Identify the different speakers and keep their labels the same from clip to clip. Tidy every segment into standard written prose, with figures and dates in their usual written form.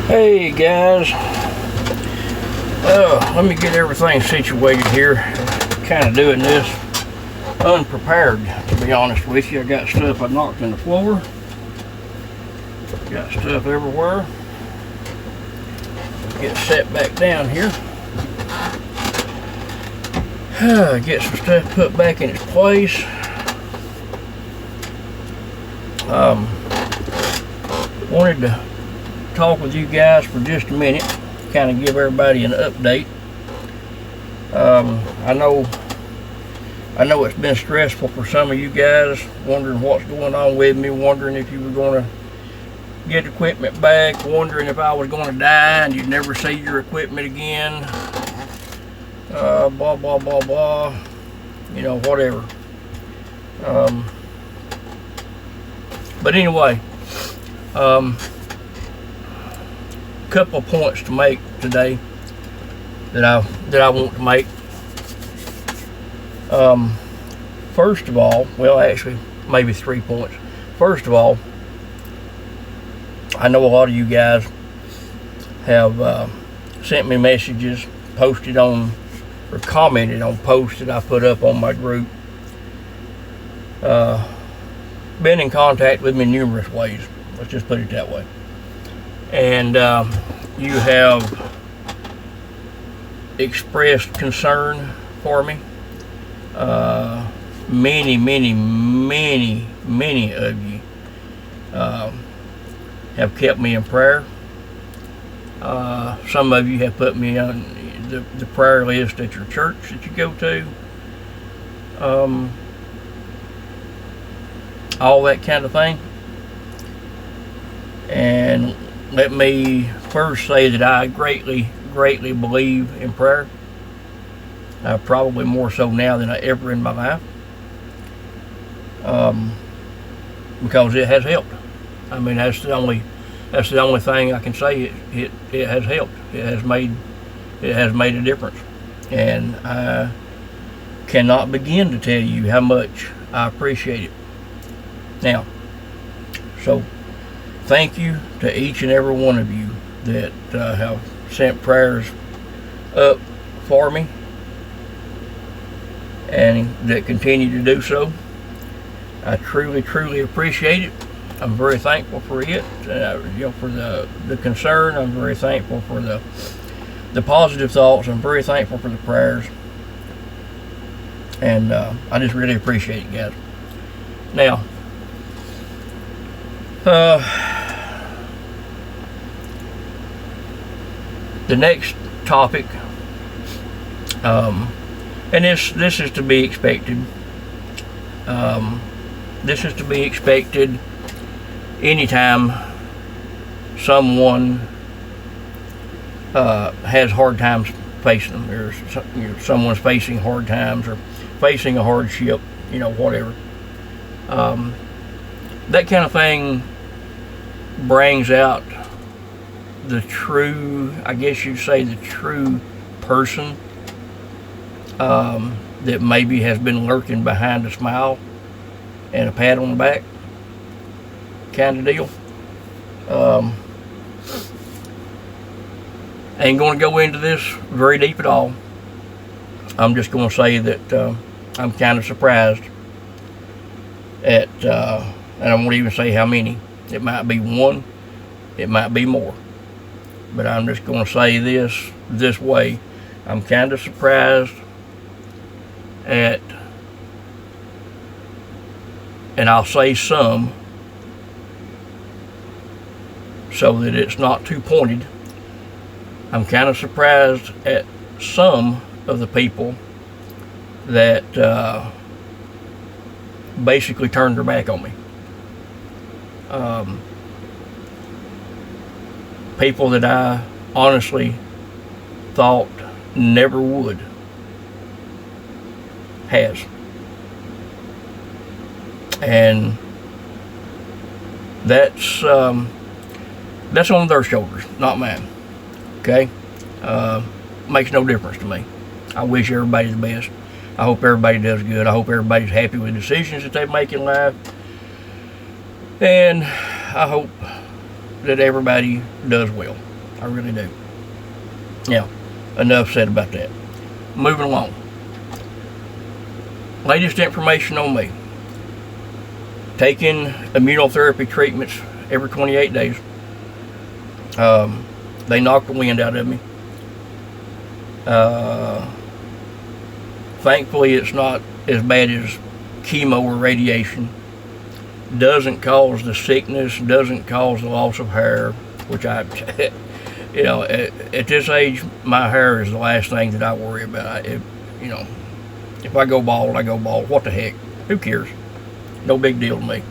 Speaker 1: Hey guys, let me get everything situated here. Kind of doing this unprepared, to be honest with you. I got stuff I knocked on the floor. Got stuff everywhere. Get set back down here. Get some stuff put back in its place. Wanted to talk with you guys for just a minute, kind of give everybody an update. I know it's been stressful for some of you guys, wondering what's going on with me, wondering if you were going to get equipment back, wondering if I was going to die and you'd never see your equipment again, blah blah blah blah, you know, whatever. But anyway, couple of points to make today that I want to make. First of all, well, actually, maybe 3 points. First of all, I know a lot of you guys have sent me messages, posted on, or commented on posts that I put up on my group. Been in contact with me numerous ways. Let's just put it that way. And you have expressed concern for me. Many of you have kept me in prayer. Some of you have put me on the prayer list at your church that you go to. All that kind of thing. And let me first say that I greatly believe in prayer. Probably more so now than I ever in my life. Because it has helped. I mean, that's the only thing I can say. It has helped. It has made a difference. And I cannot begin to tell you how much I appreciate it. Now, so thank you to each and every one of you that have sent prayers up for me and that continue to do so. I truly appreciate it. I'm very thankful for it, for the concern. I'm very thankful for the positive thoughts. I'm very thankful for the prayers. And I just really appreciate it, guys. Now, the next topic, and this is to be expected. This is to be expected anytime someone has hard times facing them. There's someone's facing hard times or facing a hardship, whatever. That kind of thing brings out the true, I guess you'd say, the true person that maybe has been lurking behind a smile and a pat on the back kind of deal. Ain't going to go into this very deep at all. I'm just going to say that I'm kind of surprised at, and I won't even say how many. It might be one, it might be more. But I'm just going to say this way. I'm kind of surprised at, and I'll say some, so that it's not too pointed. I'm kind of surprised at some of the people that basically turned their back on me. People that I honestly thought never would has. And that's on their shoulders, not mine. Okay? Makes no difference to me. I wish everybody the best. I hope everybody does good. I hope everybody's happy with decisions that they make in life. And I hope that everybody does well. I really do. Now, enough said about that. Moving along. Latest information on me. Taking immunotherapy treatments every 28 days. They knocked the wind out of me. Thankfully, it's not as bad as chemo or radiation. Doesn't cause the sickness, doesn't cause the loss of hair, which I, at this age, my hair is the last thing that I worry about. If I go bald, I go bald. What the heck? Who cares? No big deal to me.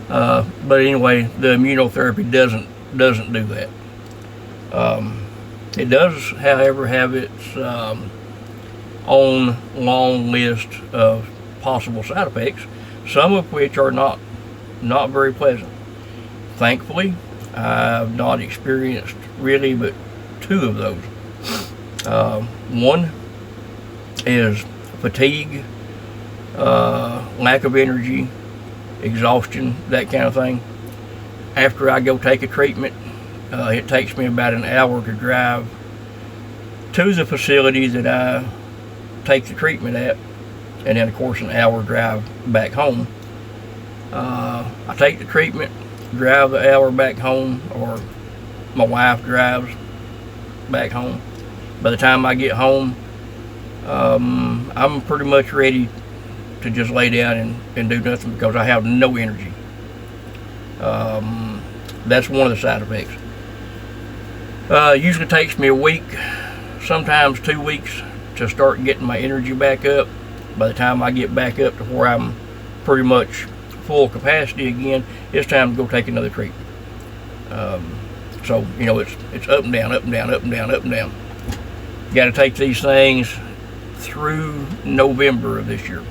Speaker 1: But anyway, the immunotherapy doesn't do that. It does, however, have its own long list of possible side effects, some of which are not very pleasant. Thankfully, I've not experienced really but 2 of those. One is fatigue, lack of energy, exhaustion, that kind of thing. After I go take a treatment, it takes me about an hour to drive to the facility that I take the treatment at, and then of course an hour drive back home. I take the treatment, drive the hour back home, or my wife drives back home. By the time I get home, I'm pretty much ready to just lay down and do nothing because I have no energy. That's one of the side effects. Usually takes me a week, sometimes 2 weeks to start getting my energy back up. By the time I get back up to where I'm pretty much full capacity again, it's time to go take another treatment. So it's up and down, up and down, up and down, up and down. You got to take these things through November of this year,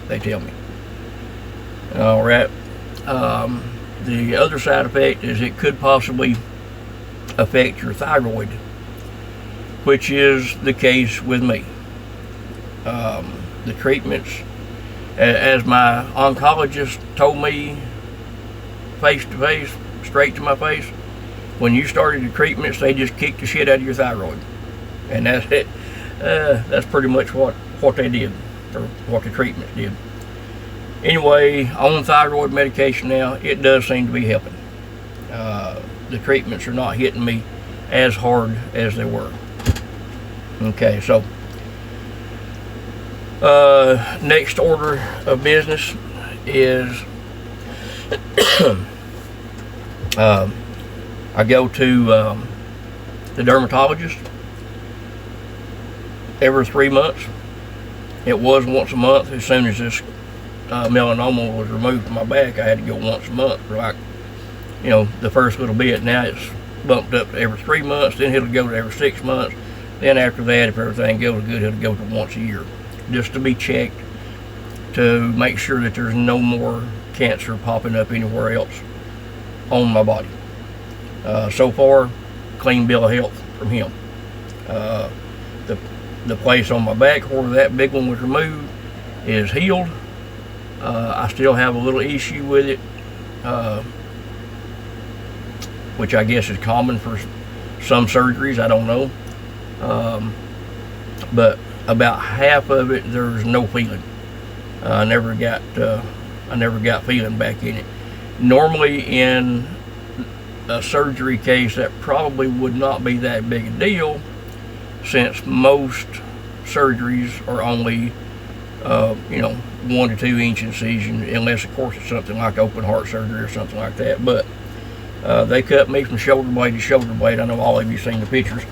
Speaker 1: they tell me. All right. The other side effect is it could possibly affect your thyroid, which is the case with me. The treatments, as my oncologist told me face to face, straight to my face, when you started the treatments, they just kicked the shit out of your thyroid. And that's it. That's pretty much what they did, or what the treatments did. Anyway, on thyroid medication now, it does seem to be helping. The treatments are not hitting me as hard as they were. Okay, so next order of business is I go to the dermatologist every 3 months. It was once a month. As soon as this melanoma was removed from my back, I had to go once a month for the first little bit. Now it's bumped up to every 3 months, then it'll go to every 6 months. Then after that, if everything goes good, it'll go to once a year, just to be checked to make sure that there's no more cancer popping up anywhere else on my body. So far, clean bill of health from him. The place on my back where that big one was removed is healed. I still have a little issue with it, which I guess is common for some surgeries, I don't know. But about half of it, there's no feeling. I never got feeling back in it. Normally in a surgery case, that probably would not be that big a deal, since most surgeries are only 1 to 2 inch incision, unless of course it's something like open heart surgery or something like that. But they cut me from shoulder blade to shoulder blade. I know all of you seen the pictures.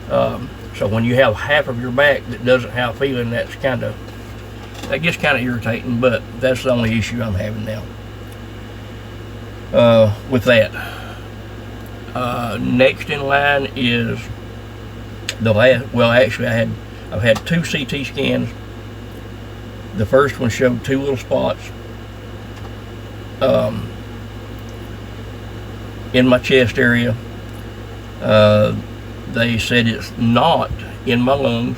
Speaker 1: So when you have half of your back that doesn't have feeling, that gets kind of irritating, but that's the only issue I'm having now with that. Next in line is I've had 2 CT scans. The first one showed 2 little spots in my chest area. They said it's not in my lungs.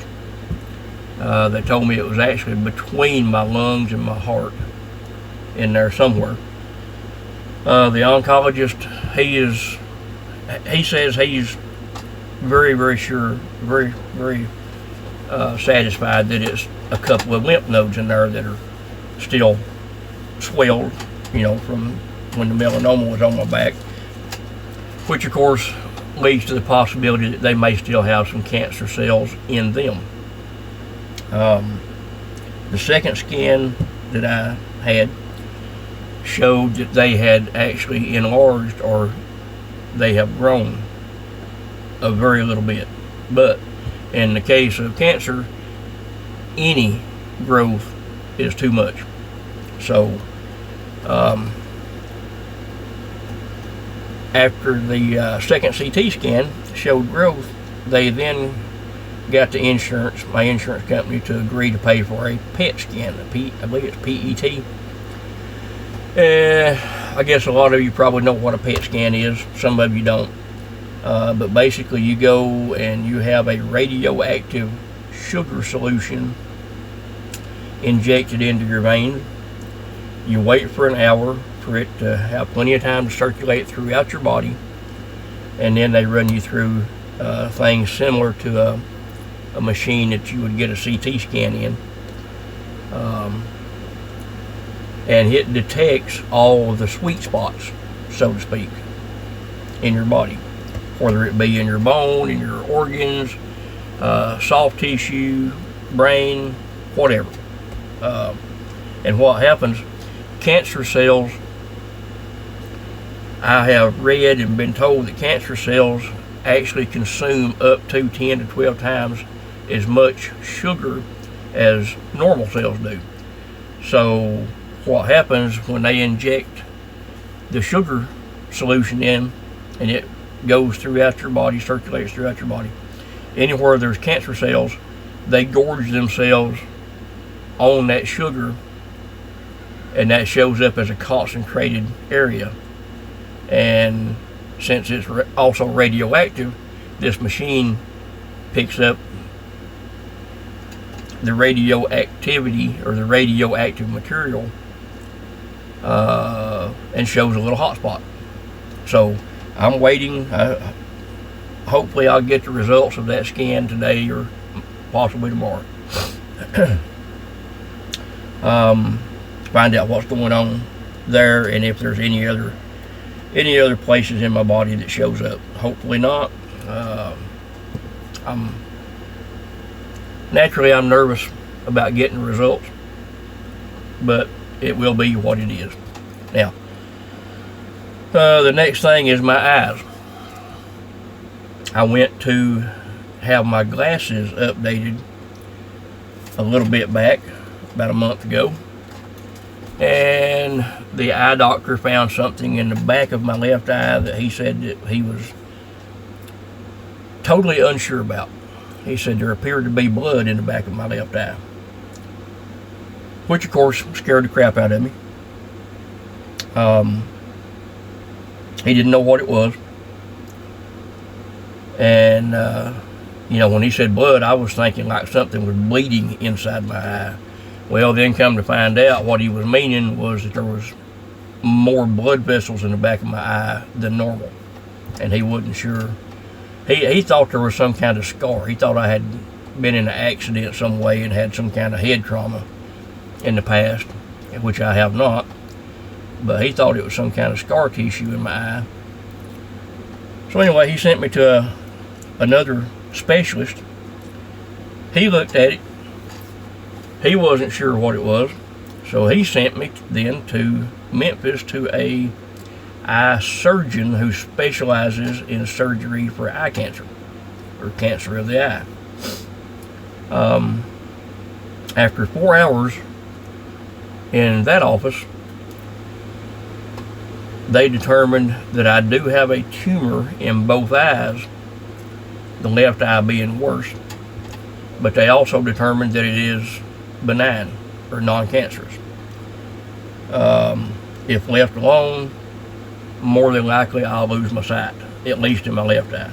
Speaker 1: They told me it was actually between my lungs and my heart, in there somewhere. The oncologist, he says he's very, very sure, very, very satisfied that it's a couple of lymph nodes in there that are still swelled, from when the melanoma was on my back, which of course leads to the possibility that they may still have some cancer cells in them. The second scan that I had showed that they had actually enlarged, or they have grown a very little bit. But in the case of cancer, any growth is too much. So after the second CT scan showed growth, they then got the insurance, my insurance company, to agree to pay for a PET scan. I believe it's PET. I guess a lot of you probably know what a PET scan is. Some of you don't. But basically, you go and you have a radioactive sugar solution injected into your vein. You wait for an hour for it to have plenty of time to circulate throughout your body, and then they run you through things similar to a machine that you would get a CT scan in. And it detects all of the sweet spots, so to speak, in your body, whether it be in your bone, in your organs, soft tissue, brain, whatever. And what happens, cancer cells, I have read and been told that cancer cells actually consume up to 10 to 12 times as much sugar as normal cells do. So what happens when they inject the sugar solution in, and it goes throughout your body, circulates throughout your body, anywhere there's cancer cells, they gorge themselves on that sugar, and that shows up as a concentrated area. And since it's also radioactive, this machine picks up the radioactivity, or the radioactive material, and shows a little hot spot. So I'm waiting. Hopefully I'll get the results of that scan today, or possibly tomorrow. Find out what's going on there, and if there's any other places in my body that shows up. Hopefully not. I'm nervous about getting results, but it will be what it is. Now, the next thing is my eyes. I went to have my glasses updated a little bit back, about a month ago, and the eye doctor found something in the back of my left eye that he said that he was totally unsure about. He said there appeared to be blood in the back of my left eye, which of course scared the crap out of me. He didn't know what it was, and when he said blood, I was thinking like something was bleeding inside my eye. Well, then come to find out, what he was meaning was that there was more blood vessels in the back of my eye than normal, and he wasn't sure. He thought there was some kind of scar. He thought I had been in an accident some way and had some kind of head trauma in the past, which I have not. But he thought it was some kind of scar tissue in my eye. So anyway, he sent me to another specialist. He looked at it. He wasn't sure what it was. So he sent me then to Memphis to a eye surgeon who specializes in surgery for eye cancer, or cancer of the eye. After 4 hours in that office, they determined that I do have a tumor in both eyes, the left eye being worse, but they also determined that it is benign, or non-cancerous. If left alone, more than likely I'll lose my sight, at least in my left eye.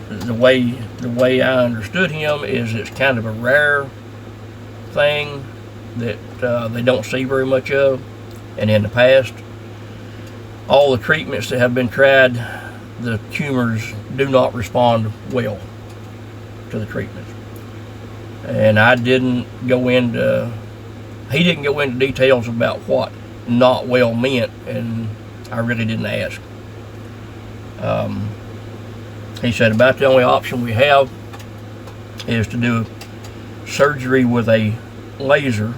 Speaker 1: The way I understood him is it's kind of a rare thing that they don't see very much of, and in the past all the treatments that have been tried, the tumors do not respond well to the treatments. And I didn't go into, he didn't go into details about what not well meant, and I really didn't ask. He said about the only option we have is to do surgery with a laser,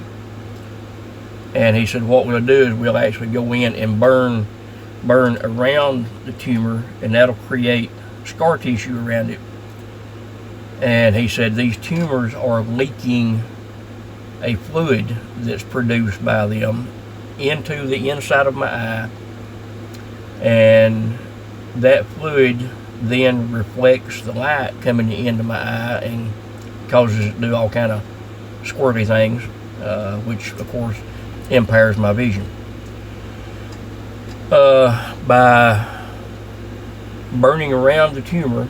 Speaker 1: and he said what we'll do is we'll actually go in and burn around the tumor, and that'll create scar tissue around it. And he said these tumors are leaking a fluid that's produced by them into the inside of my eye, and that fluid then reflects the light coming into my eye and causes it to do all kind of squirty things, which of course impairs my vision. By burning around the tumor,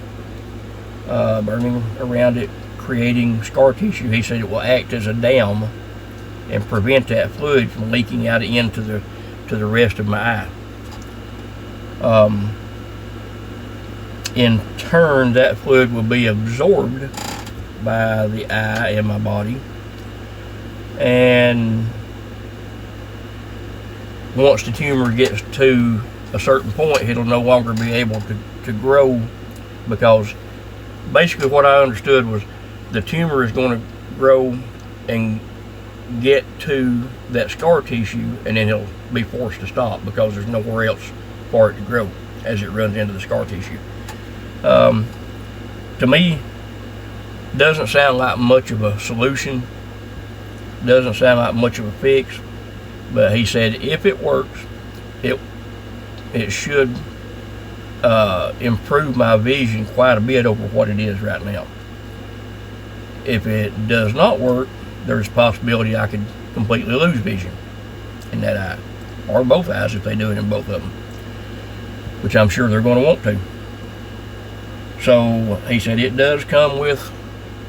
Speaker 1: burning around it, creating scar tissue, he said it will act as a dam and prevent that fluid from leaking out into the rest of my eye. In turn, that fluid will be absorbed by the eye and my body, and once the tumor gets to a certain point, it'll no longer be able to grow, because basically what I understood was the tumor is going to grow and get to that scar tissue, and then it'll be forced to stop because there's nowhere else for it to grow as it runs into the scar tissue. To me, doesn't sound like much of a solution, doesn't sound like much of a fix, but he said if it works, it should improve my vision quite a bit over what it is right now. If it does not work, there's a possibility I could completely lose vision in that eye, or both eyes if they do it in both of them, which I'm sure they're going to want to. So he said it does come with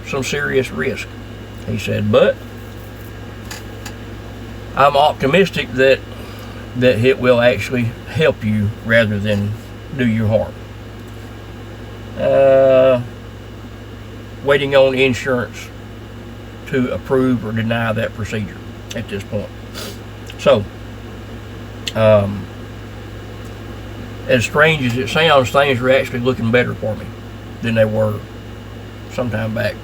Speaker 1: some serious risk. He said, but I'm optimistic that it will actually help you rather than do you harm. Waiting on insurance to approve or deny that procedure at this point. So, as strange as it sounds, things are actually looking better for me than they were sometime back.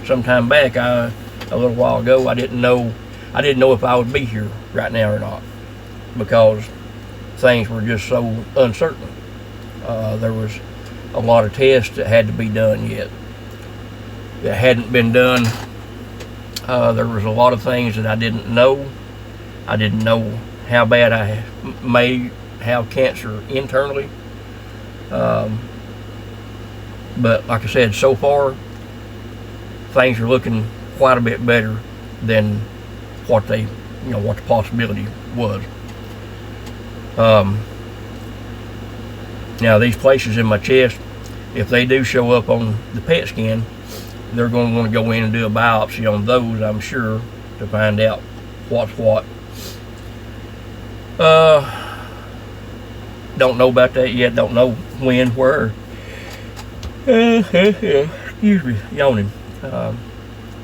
Speaker 1: A little while ago, I didn't know if I would be here right now or not, because things were just so uncertain. There was a lot of tests that had to be done yet that hadn't been done. There was a lot of things that I didn't know. I didn't know how bad I may have cancer internally. But like I said, so far things are looking quite a bit better than what the possibility was. Now these places in my chest, if they do show up on the PET scan, they're going to want to go in and do a biopsy on those, I'm sure, to find out what's what. Don't know about that yet. Don't know when, where. Excuse me, yawning.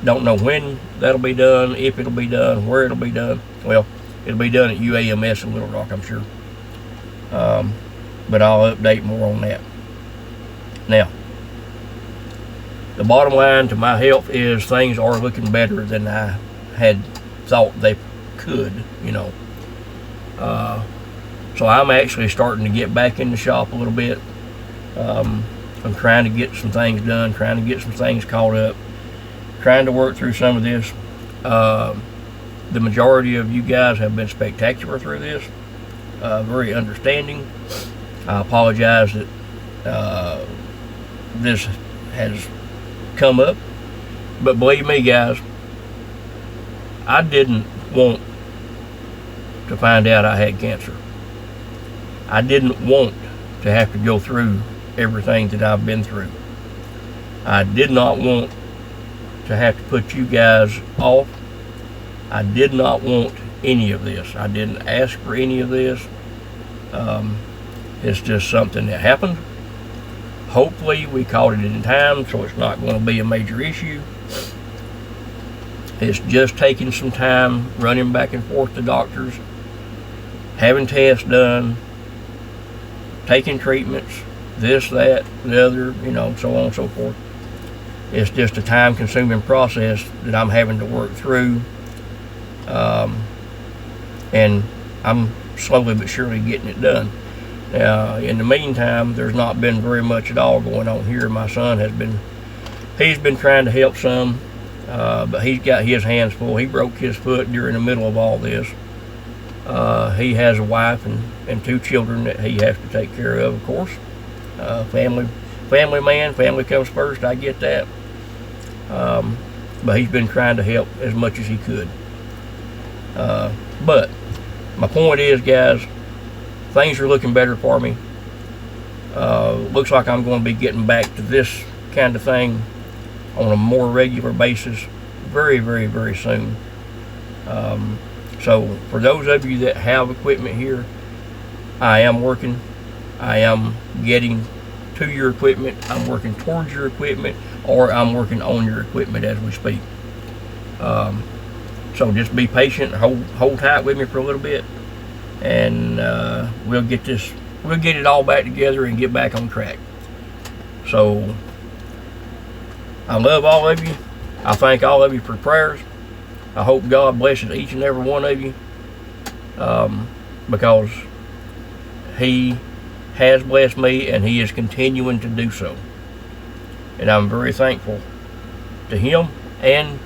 Speaker 1: Don't know when that'll be done, if it'll be done, where it'll be done. Well, it'll be done at UAMS in Little Rock, I'm sure. But I'll update more on that. Now, the bottom line to my health is things are looking better than I had thought they could, So I'm actually starting to get back in the shop a little bit. I'm trying to get some things done, trying to get some things caught up, trying to work through some of this. The majority of you guys have been spectacular through this, very understanding. I apologize that this has come up, but believe me guys, I didn't want to find out I had cancer. I didn't want to have to go through everything that I've been through. I did not want to have to put you guys off. I did not want any of this. I didn't ask for any of this. It's just something that happened. Hopefully we caught it in time, so it's not going to be a major issue. It's just taking some time, running back and forth to doctors, having tests done, taking treatments, this, that, the other, so on and so forth. It's just a time-consuming process that I'm having to work through, and I'm slowly but surely getting it done. In the meantime, there's not been very much at all going on here. My son he's been trying to help some, but he's got his hands full. He broke his foot during the middle of all this. He has a wife and 2 children that he has to take care of course. Family man, family comes first, I get that. But he's been trying to help as much as he could. But my point is, guys, things are looking better for me. Looks like I'm going to be getting back to this kind of thing on a more regular basis very, very, very soon. So for those of you that have equipment here, I am working. I am getting to your equipment. I'm working towards your equipment, or I'm working on your equipment as we speak. So just be patient, hold tight with me for a little bit, and we'll get it all back together and get back on track. So I love all of you. I thank all of you for prayers. I hope God blesses each and every one of you, because He has blessed me and He is continuing to do so. And I'm very thankful to Him and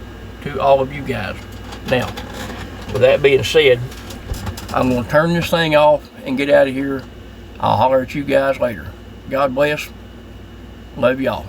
Speaker 1: to all of you guys. Now, with that being said, I'm going to turn this thing off and get out of here. I'll holler at you guys later. God bless. Love y'all.